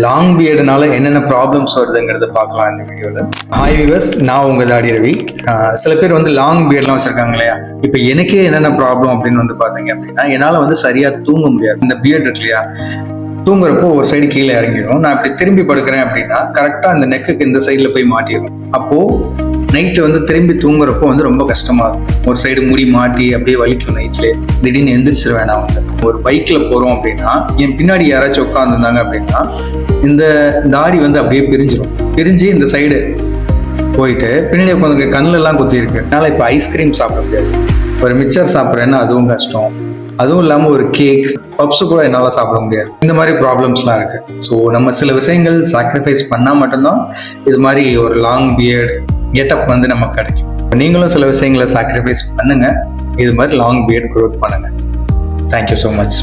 Long பியர்டுனால என்னென்ன problems வருதுங்கிறத பார்க்கலாம் இந்த வீடியோவில். ஹாய் வியூவர்ஸ், நான் உங்கள் தாடி ரவி. சில பேர் வந்து லாங் பியர்ட்லாம் வச்சுருக்காங்க இல்லையா? இப்போ எனக்கே என்னென்ன ப்ராப்ளம் அப்படின்னு வந்து பார்த்தீங்க அப்படின்னா, என்னால் வந்து சரியாக தூங்க முடியாது. இந்த பியர்ட் இருக்கு இல்லையா, தூங்குறப்போ ஒரு சைடு கீழே இறங்கிடும். நான் இப்படி திரும்பி படுக்கிறேன் அப்படின்னா கரெக்டாக அந்த நெக்குக்கு இந்த சைடில் போய் மாட்டிடும். அப்போது நைட்டு வந்து திரும்பி தூங்குறப்போ வந்து ரொம்ப கஷ்டமாக இருக்கும். ஒரு சைடு முடி மாட்டி அப்படியே வலிக்கும் நைட்லேயே. திடீர்னு எந்திரிச்சிருவேன். நான் வந்து ஒரு பைக்கில் போகிறோம் அப்படின்னா என் பின்னாடி யாராச்சும் உட்காந்துருந்தாங்க அப்படின்னா இந்த தாடி வந்து அப்படியே பிரிஞ்சு இந்த சைடு போயிட்டு பின்னாடி உட்காந்து கண்ணிலெல்லாம் குத்திருக்கு. அதனால் இப்போ ஐஸ்கிரீம் சாப்பிட முடியாது. ஒரு மிக்சர் சாப்பிட்றேன்னா அதுவும் கஷ்டம். அதுவும் இல்லாமல் ஒரு கேக், பப்ஸு கூட என்னால் சாப்பிட முடியாது. இந்த மாதிரி ப்ராப்ளம்ஸ்லாம் இருக்குது. ஸோ நம்ம சில விஷயங்கள் சாக்ரிஃபைஸ் பண்ணால் மட்டும்தான் இது மாதிரி ஒரு லாங் பியர்ட் கெட்டப் வந்து நமக்கு கிடைக்கும். நீங்களும் சில விஷயங்களை சாக்ரிஃபைஸ் பண்ணுங்கள். இது மாதிரி லாங் பியர்ட் க்ரோத் பண்ணுங்கள். Thank you so much.